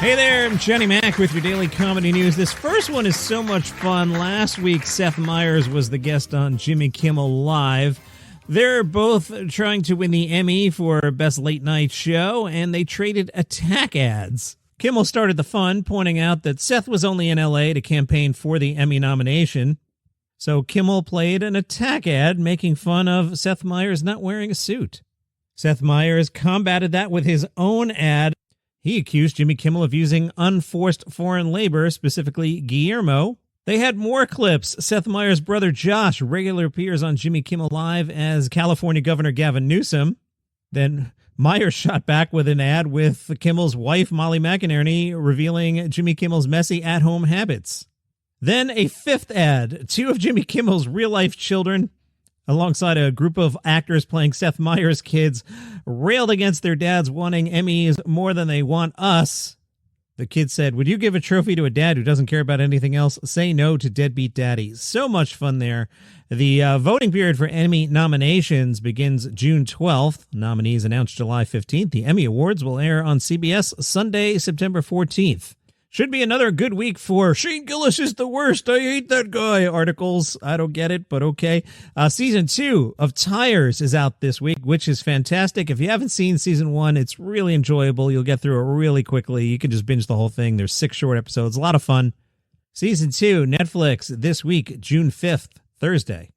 Hey there, I'm Johnny Mac with your daily comedy news. This first one is so much fun. Last week, Seth Meyers was the guest on Jimmy Kimmel Live. They're both trying to win the Emmy for Best Late Night Show, and they traded attack ads. Kimmel started the fun, pointing out that Seth was only in L.A. to campaign for the Emmy nomination. So Kimmel played an attack ad making fun of Seth Meyers not wearing a suit. Seth Meyers combated that with his own ad. He accused Jimmy Kimmel of using unforced foreign labor, specifically Guillermo. They had more clips. Seth Meyers' brother Josh regularly appears on Jimmy Kimmel Live as California Governor Gavin Newsom. Then Meyers shot back with an ad with Kimmel's wife, Molly McInerney, revealing Jimmy Kimmel's messy at-home habits. Then a fifth ad, two of Jimmy Kimmel's real-life children, alongside a group of actors playing Seth Meyers' kids, railed against their dads wanting Emmys more than they want us. The kids said, "Would you give a trophy to a dad who doesn't care about anything else? Say no to deadbeat daddies." So much fun there. The voting period for Emmy nominations begins June 12th. Nominees announced July 15th. The Emmy Awards will air on CBS Sunday, September 14th. Should be another good week for Shane Gillis is the worst, I hate that guy articles. I don't get it, but okay. Season 2 of Tires is out this week, which is fantastic. If you haven't seen Season 1, it's really enjoyable. You'll get through it really quickly. You can just binge the whole thing. There's 6 short episodes. A lot of fun. Season 2, Netflix, this week, June 5th, Thursday.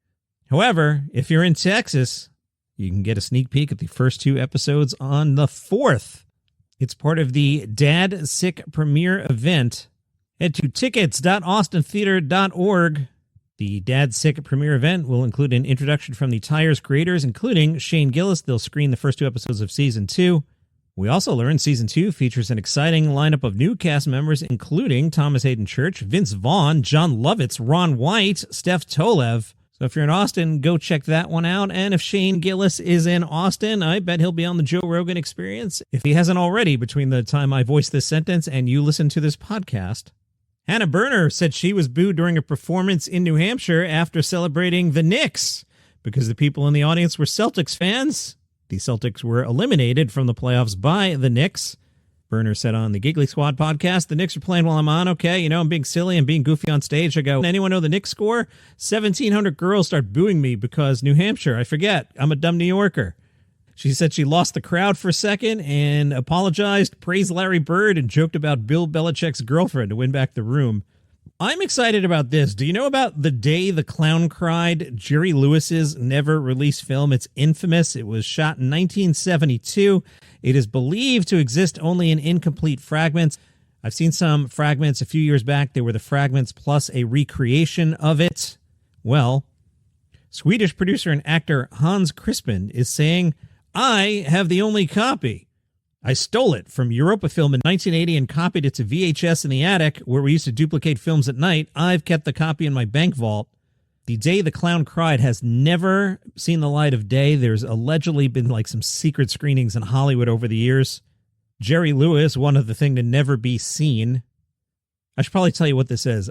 However, if you're in Texas, you can get a sneak peek at the first 2 episodes on the 4th. It's part of the Dad Sick premiere event. Head to tickets.austintheater.org. The Dad Sick premiere event will include an introduction from the Tires creators, including Shane Gillis. They'll screen the first 2 episodes of Season 2. We also learned Season 2 features an exciting lineup of new cast members, including Thomas Hayden Church, Vince Vaughn, John Lovitz, Ron White, Steph Tolev. So if you're in Austin, go check that one out. And if Shane Gillis is in Austin, I bet he'll be on the Joe Rogan Experience, if he hasn't already between the time I voice this sentence and you listen to this podcast. Hannah Berner said she was booed during a performance in New Hampshire after celebrating the Knicks because the people in the audience were Celtics fans. The Celtics were eliminated from the playoffs by the Knicks. Berner said on the Giggly Squad podcast, "The Knicks are playing while I'm on. Okay, I'm being silly and being goofy on stage. I go, anyone know the Knicks score? 1,700 girls start booing me because New Hampshire. I forget. I'm a dumb New Yorker." She said she lost the crowd for a second and apologized, praised Larry Bird, and joked about Bill Belichick's girlfriend to win back the room. I'm excited about this. Do you know about The Day the Clown Cried, Jerry Lewis's never-released film? It's infamous. It was shot in 1972. It is believed to exist only in incomplete fragments. I've seen some fragments a few years back. They were the fragments plus a recreation of it. Well, Swedish producer and actor Hans Crispin is saying, "I have the only copy. I stole it from Europa Film in 1980 and copied it to VHS in the attic where we used to duplicate films at night. I've kept the copy in my bank vault." The Day the Clown Cried has never seen the light of day. There's allegedly been some secret screenings in Hollywood over the years. Jerry Lewis wanted the thing to never be seen. I should probably tell you what this is.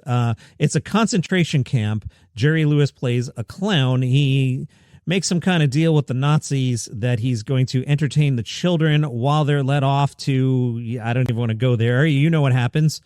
It's a concentration camp. Jerry Lewis plays a clown. He makes some kind of deal with the Nazis that he's going to entertain the children while they're let off to, I don't even want to go there. You know what happens.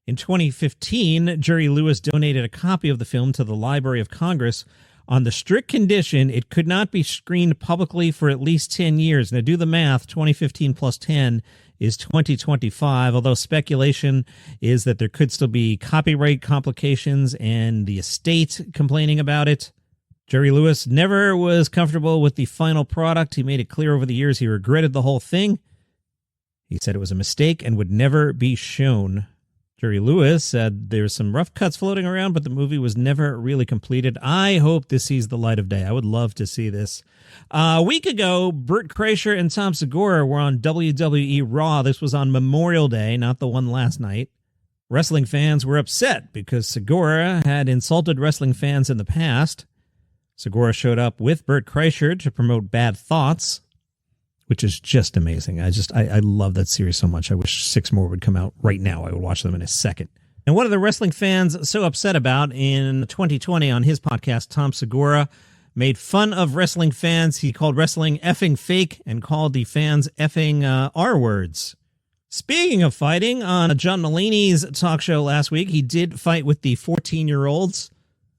In 2015, Jerry Lewis donated a copy of the film to the Library of Congress on the strict condition it could not be screened publicly for at least 10 years. Now, do the math. 2015 plus 10 is 2025, although speculation is that there could still be copyright complications and the estate complaining about it. Jerry Lewis never was comfortable with the final product. He made it clear over the years he regretted the whole thing. He said it was a mistake and would never be shown. Jerry Lewis said there's some rough cuts floating around, but the movie was never really completed. I hope this sees the light of day. I would love to see this. A week ago, Bert Kreischer and Tom Segura were on WWE Raw. This was on Memorial Day, not the one last night. Wrestling fans were upset because Segura had insulted wrestling fans in the past. Segura showed up with Bert Kreischer to promote Bad Thoughts, which is just amazing. I love that series so much. I wish 6 more would come out right now. I would watch them in a second. And what are the wrestling fans so upset about? In 2020 on his podcast, Tom Segura made fun of wrestling fans. He called wrestling effing fake and called the fans effing R words. Speaking of fighting, on John Mulaney's talk show last week, he did fight with the 14-year-olds.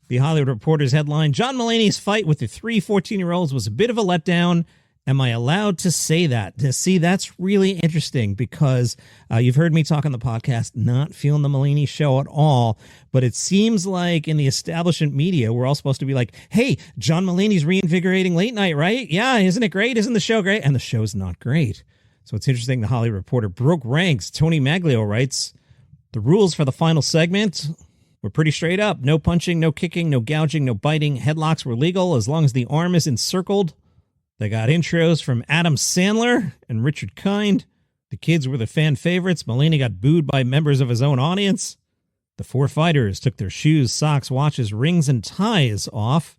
The Hollywood Reporter's headline, John Mulaney's fight with the 3 14-year-olds was a bit of a letdown. Am I allowed to say that? See, that's really interesting because you've heard me talk on the podcast, not feeling the Mulaney show at all, but it seems like in the establishment media, we're all supposed to be like, hey, John Mulaney's reinvigorating late night, right? Yeah, isn't it great? Isn't the show great? And the show's not great. So it's interesting the Hollywood Reporter broke ranks. Tony Maglio writes, the rules for the final segment were pretty straight up. No punching, no kicking, no gouging, no biting. Headlocks were legal as long as the arm is encircled. They got intros from Adam Sandler and Richard Kind. The kids were the fan favorites. Mulaney got booed by members of his own audience. The 4 fighters took their shoes, socks, watches, rings, and ties off.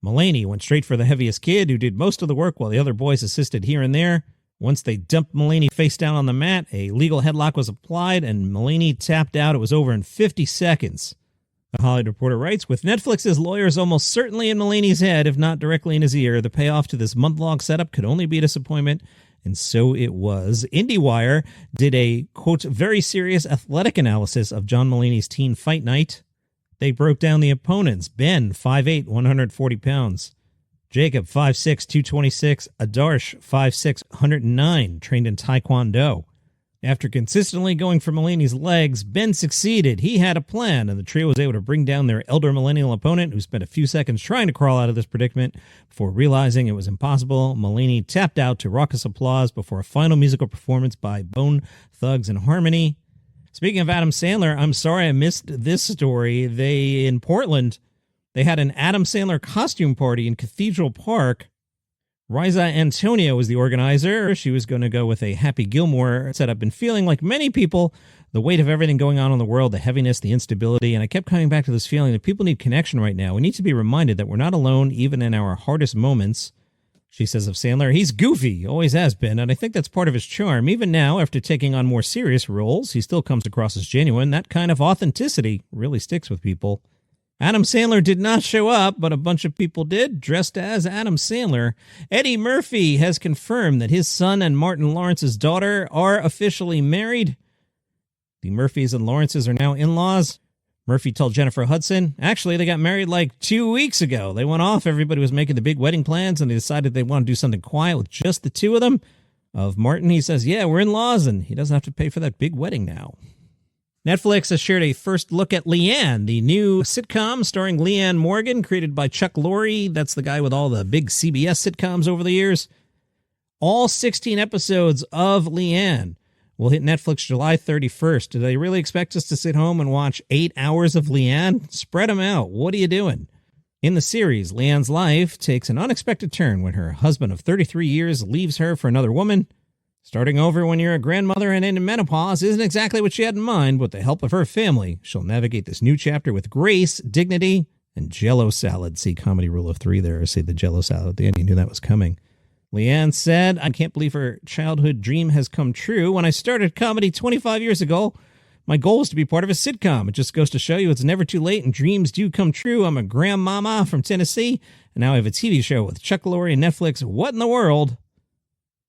Mulaney went straight for the heaviest kid, who did most of the work while the other boys assisted here and there. Once they dumped Mulaney face down on the mat, a legal headlock was applied, and Mulaney tapped out. It was over in 50 seconds. The Hollywood Reporter writes, with Netflix's lawyers almost certainly in Mulaney's head, if not directly in his ear, the payoff to this month-long setup could only be a disappointment, and so it was. IndieWire did a, quote, very serious athletic analysis of John Mulaney's teen fight night. They broke down the opponents. Ben, 5'8", 140 pounds. Jacob, 5'6", 226. Adarsh, 5'6", 109, trained in Taekwondo. After consistently going for Mulaney's legs, Ben succeeded. He had a plan, and the trio was able to bring down their elder millennial opponent, who spent a few seconds trying to crawl out of this predicament before realizing it was impossible. Mulaney tapped out to raucous applause before a final musical performance by Bone Thugs and Harmony. Speaking of Adam Sandler, I'm sorry I missed this story. In Portland, they had an Adam Sandler costume party in Cathedral Park. Riza Antonio was the organizer. She was going to go with a Happy Gilmore setup, and feeling like many people, the weight of everything going on in the world, the heaviness, the instability, and I kept coming back to this feeling that people need connection right now. We need to be reminded that we're not alone, even in our hardest moments. She says of Sandler, he's goofy, always has been, and I think that's part of his charm. Even now, after taking on more serious roles, he still comes across as genuine. That kind of authenticity really sticks with people. Adam Sandler did not show up, but a bunch of people did, dressed as Adam Sandler. Eddie Murphy has confirmed that his son and Martin Lawrence's daughter are officially married. The Murphys and Lawrences are now in-laws. Murphy told Jennifer Hudson, actually, they got married like 2 weeks ago. They went off, everybody was making the big wedding plans, and they decided they want to do something quiet with just the two of them. Of Martin, he says, yeah, we're in-laws, and he doesn't have to pay for that big wedding now. Netflix has shared a first look at Leanne, the new sitcom starring Leanne Morgan, created by Chuck Lorre. That's the guy with all the big CBS sitcoms over the years. All 16 episodes of Leanne will hit Netflix July 31st. Do they really expect us to sit home and watch 8 hours of Leanne? Spread them out. What are you doing? In the series, Leanne's life takes an unexpected turn when her husband of 33 years leaves her for another woman. Starting over when you're a grandmother and in menopause isn't exactly what she had in mind. With the help of her family, she'll navigate this new chapter with grace, dignity, and Jell-O salad. See comedy rule of 3 there. See the Jell-O salad at the end. You knew that was coming. Leanne said, I can't believe her childhood dream has come true. When I started comedy 25 years ago, my goal was to be part of a sitcom. It just goes to show you it's never too late and dreams do come true. I'm a grandmama from Tennessee, and now I have a TV show with Chuck Lorre and Netflix. What in the world?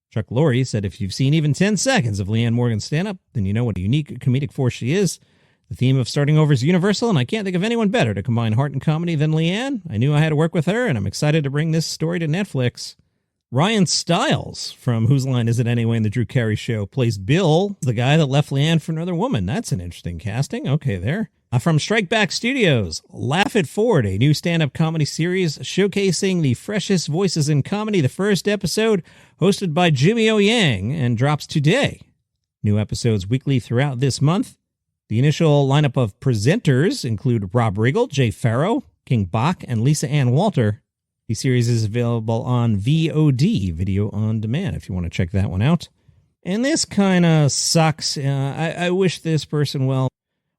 Chuck Lorre said, if you've seen even 10 seconds of Leanne Morgan's stand-up, then you know what a unique comedic force she is. The theme of starting over is universal, and I can't think of anyone better to combine heart and comedy than Leanne. I knew I had to work with her, and I'm excited to bring this story to Netflix. Ryan Stiles from Whose Line Is It Anyway in the Drew Carey Show plays Bill, the guy that left Leanne for another woman. That's an interesting casting. Okay, there. From Strike Back Studios, Laugh It Forward, a new stand-up comedy series showcasing the freshest voices in comedy. The first episode, hosted by Jimmy O. Yang, and drops today. New episodes weekly throughout this month. The initial lineup of presenters include Rob Riggle, Jay Farrow, King Bach, and Lisa Ann Walter. The series is available on VOD, Video On Demand, if you want to check that one out. And this kind of sucks. I wish this person well.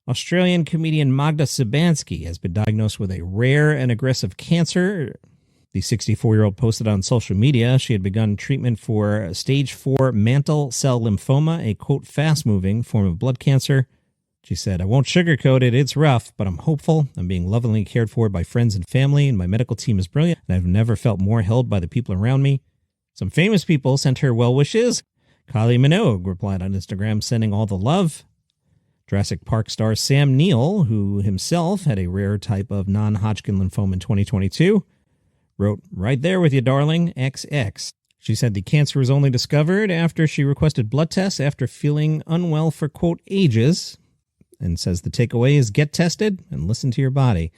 Australian comedian Magda Sabansky has been diagnosed with a rare and aggressive cancer. The 64-year-old posted on social media she had begun treatment for stage 4 mantle cell lymphoma, a, quote, fast-moving form of blood cancer. She said, I won't sugarcoat it, it's rough, but I'm hopeful. I'm being lovingly cared for by friends and family, and my medical team is brilliant, and I've never felt more held by the people around me. Some famous people sent her well wishes. Kylie Minogue replied on Instagram, sending all the love. Jurassic Park star Sam Neill, who himself had a rare type of non-Hodgkin lymphoma in 2022, wrote, "Right there with you, darling, XX." She said the cancer was only discovered after she requested blood tests after feeling unwell for, quote, ages, and says the takeaway is get tested and listen to your body.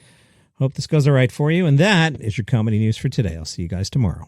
Hope this goes all right for you. And that is your comedy news for today. I'll see you guys tomorrow.